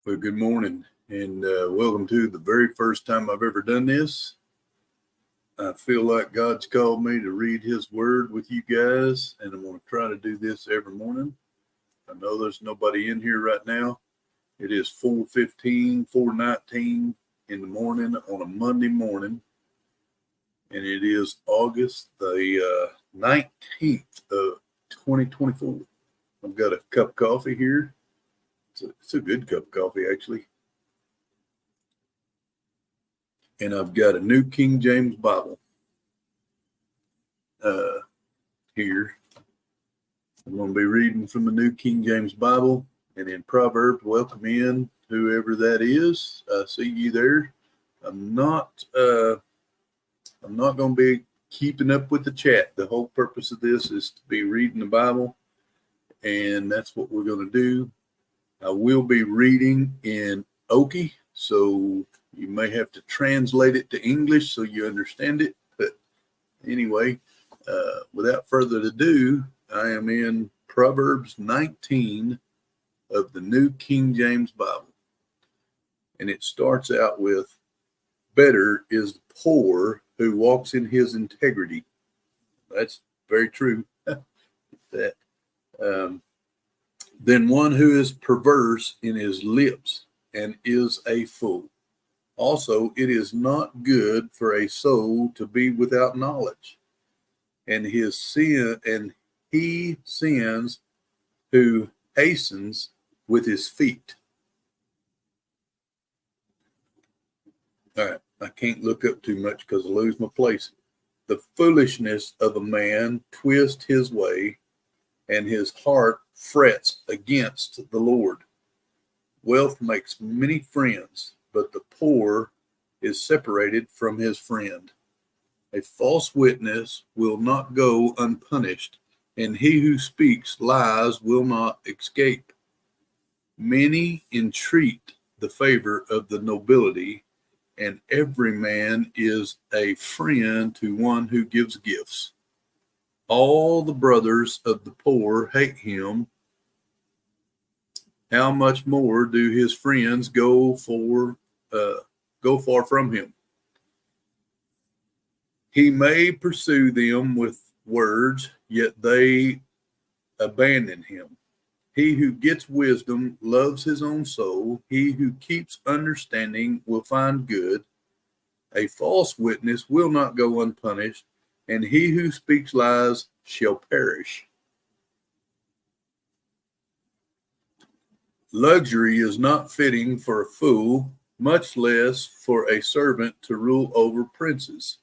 Well, good morning and welcome to the very first time I've ever done this. I feel like God's called me to read His Word with you guys, and I'm going to try to do this every morning. I know there's nobody in here right now. It is 4:15, 4:19 in the morning on a Monday morning, and it is August the 19th of 2024. I've got a cup of coffee here. It's a good cup of coffee, actually. And I've got a New King James Bible here. I'm going to be reading from the New King James Bible, and in Proverbs, welcome in whoever that is. I see you there. I'm not going to be keeping up with the chat. The whole purpose of this is to be reading the Bible, and that's what we're going to do. I will be reading in Okie, so you may have to translate it to English so you understand it. But anyway, without further ado, I am in Proverbs 19 of the New King James Bible. And it starts out with, "Better is the poor who walks in his integrity." That's very true. That than one who is perverse in his lips and is a fool. Also, it is not good for a soul to be without knowledge, and he sins who hastens with his feet. All right, I can't look up too much because I lose my place. "The foolishness of a man twists his way, and his heart frets against the Lord. Wealth makes many friends, but the poor is separated from his friend. A false witness will not go unpunished, and he who speaks lies will not escape. Many entreat the favor of the nobility, and every man is a friend to one who gives gifts. All the brothers of the poor hate him. How much more do his friends go far from him? He may pursue them with words, yet they abandon him. He who gets wisdom loves his own soul. He who keeps understanding will find good. A false witness will not go unpunished, and he who speaks lies shall perish. Luxury is not fitting for a fool, much less for a servant to rule over princes.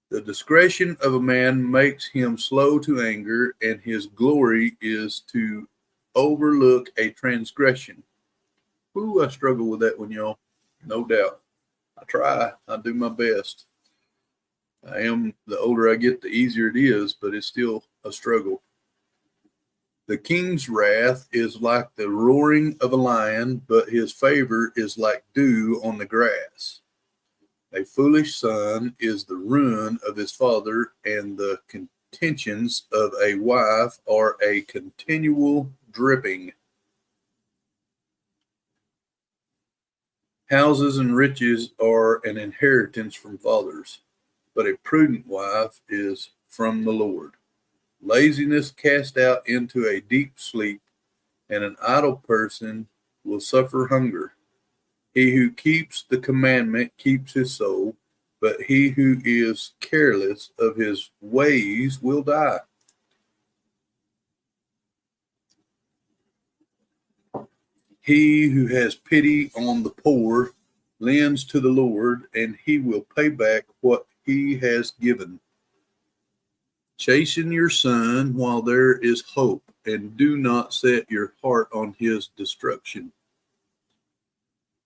The discretion of a man makes him slow to anger, and his glory is to overlook a transgression." Ooh, I struggle with that one, y'all. No doubt. I try. I do my best. The older I get, the easier it is, but it's still a struggle. "The king's wrath is like the roaring of a lion, but his favor is like dew on the grass. A foolish son is the ruin of his father, and the contentions of a wife are a continual dripping. Houses and riches are an inheritance from fathers, but a prudent wife is from the Lord. Laziness cast out into a deep sleep, and an idle person will suffer hunger. He who keeps the commandment keeps his soul, but he who is careless of his ways will die. He who has pity on the poor lends to the Lord, and he will pay back what he has given. Chasten your son while there is hope, and do not set your heart on his destruction.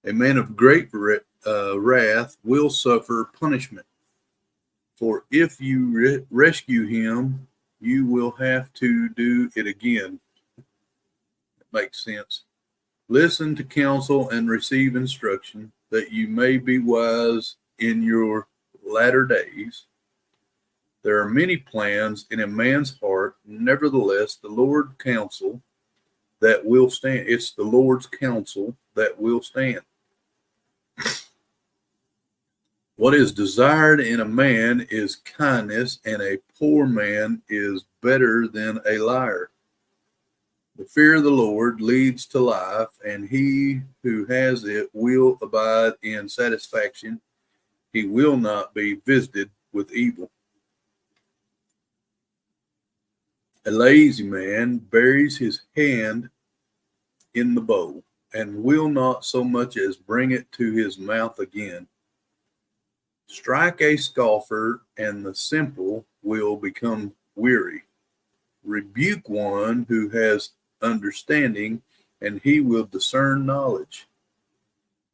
A man of great wrath will suffer punishment, for if you rescue him, you will have to do it again." That makes sense. "Listen to counsel and receive instruction, that you may be wise in your latter days. There are many plans in a man's heart, nevertheless, the Lord's counsel that will stand. It's the Lord's counsel that will stand. What is desired in a man is kindness, and a poor man is better than a liar. The fear of the Lord leads to life, and he who has it will abide in satisfaction. He will not be visited with evil. A lazy man buries his hand in the bowl, and will not so much as bring it to his mouth again. Strike a scoffer, and the simple will become weary. Rebuke one who has understanding, and he will discern knowledge.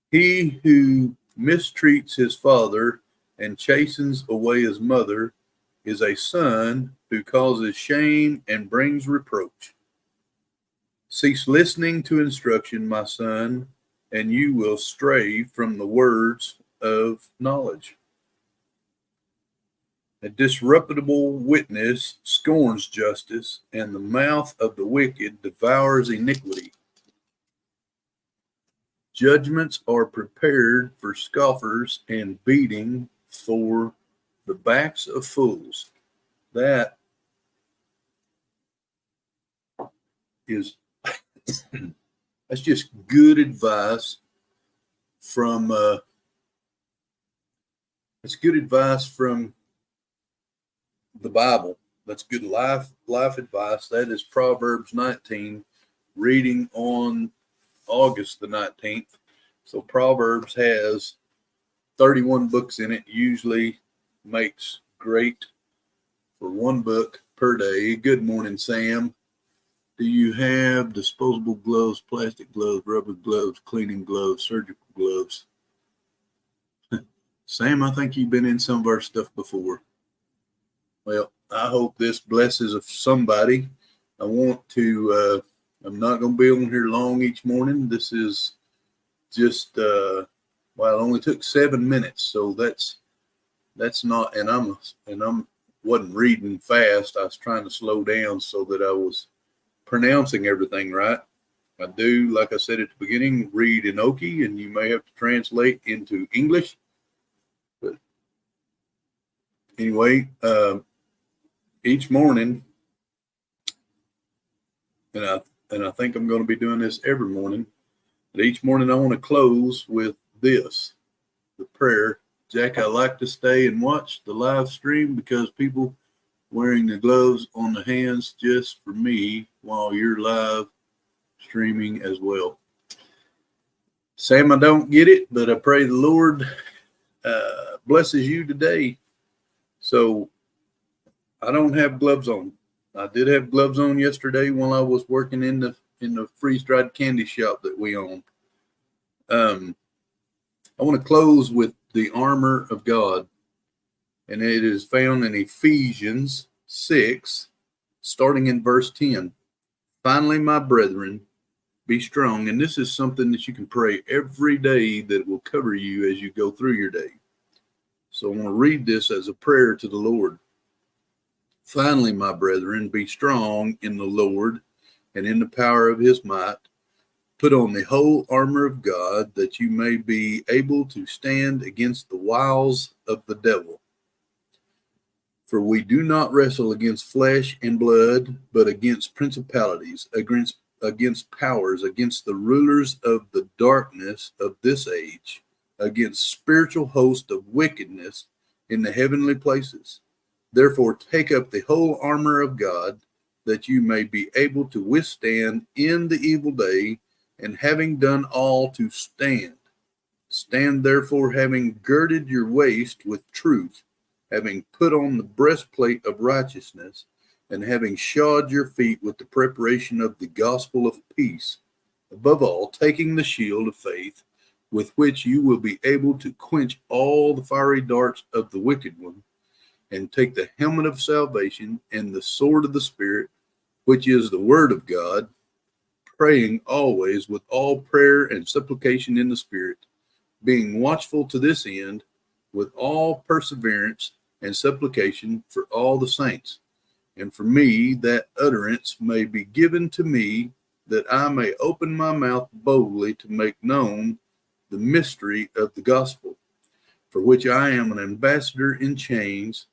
He who mistreats his father and chastens away his mother is a son who causes shame and brings reproach. Cease listening to instruction, my son, and you will stray from the words of knowledge. A disreputable witness scorns justice, and the mouth of the wicked devours iniquity. Judgments are prepared for scoffers, and beating for the backs of fools. That is, that's just good advice from, it's good advice from the Bible. That's good life advice. That is Proverbs 19, reading on August the 19th. So Proverbs has 31 books in it, usually makes great for one book per day. Good morning, Sam. Do you have disposable gloves, plastic gloves, rubber gloves, cleaning gloves, surgical gloves? Sam, I think you've been in some of our stuff before. Well, I hope this blesses somebody. I want to, I'm not going to be on here long each morning. This is just, well, it only took 7 minutes. So that's not, and I'm wasn't reading fast. I was trying to slow down so that I was pronouncing everything right. I do, like I said at the beginning, read Enoki, and you may have to translate into English. But anyway, each morning, and I think I'm going to be doing this every morning, but each morning I want to close with this, the prayer. Jack, I like to stay and watch the live stream because people wearing the gloves on the hands just for me while you're live streaming as well. Sam, I don't get it, but I pray the Lord blesses you today. So I don't have gloves on. I did have gloves on yesterday while I was working in the freeze-dried candy shop that we own. I want to close with the armor of God, and it is found in Ephesians 6, starting in verse 10. Finally, my brethren, be strong. And this is something that you can pray every day that will cover you as you go through your day. So I want to read this as a prayer to the Lord. Finally, my brethren, be strong in the Lord and in the power of his might. Put on the whole armor of God, that you may be able to stand against the wiles of the devil. For we do not wrestle against flesh and blood, but against principalities, against powers, against the rulers of the darkness of this age, against spiritual hosts of wickedness in the heavenly places. Therefore, take up the whole armor of God, that you may be able to withstand in the evil day, and having done all, to stand. Stand therefore, having girded your waist with truth, having put on the breastplate of righteousness, and having shod your feet with the preparation of the gospel of peace. Above all, taking the shield of faith, with which you will be able to quench all the fiery darts of the wicked one, and take the helmet of salvation and the sword of the Spirit, which is the word of God, praying always with all prayer and supplication in the Spirit, being watchful to this end, with all perseverance and supplication for all the saints, and for me, that utterance may be given to me, that I may open my mouth boldly to make known the mystery of the gospel, for which I am an ambassador in chains,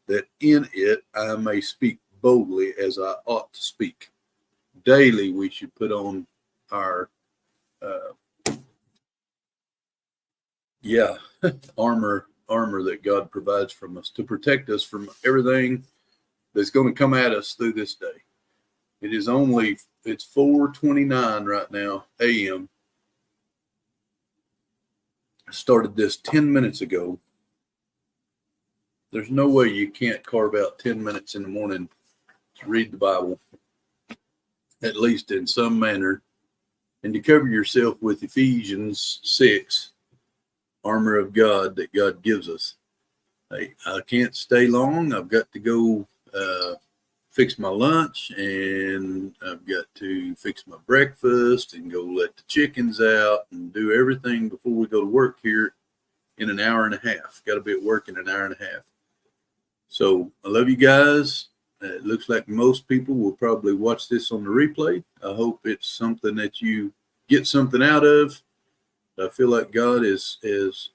that in it I may speak boldly as I ought to speak. Daily we should put on our armor that God provides from us to protect us from everything that's going to come at us through this day. It's 4:29 right now a.m. I started this 10 minutes ago. There's no way you can't carve out 10 minutes in the morning to read the Bible, at least in some manner, and to cover yourself with Ephesians 6, armor of God that God gives us. Hey, I can't stay long. I've got to go fix my lunch, and I've got to fix my breakfast and go let the chickens out and do everything before we go to work here in an hour and a half. Got to be at work in an hour and a half. So I love you guys. It looks like most people will probably watch this on the replay. I hope it's something that you get something out of. I feel like God has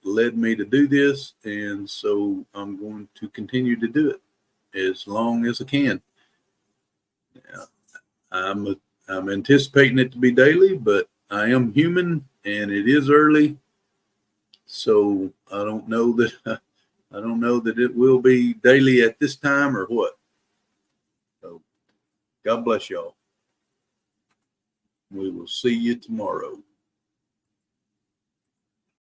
led me to do this, and so I'm going to continue to do it as long as I can. Yeah, I'm anticipating it to be daily, but I am human, and it is early, so I don't know that it will be daily at this time or what. So God bless y'all. We will see you tomorrow.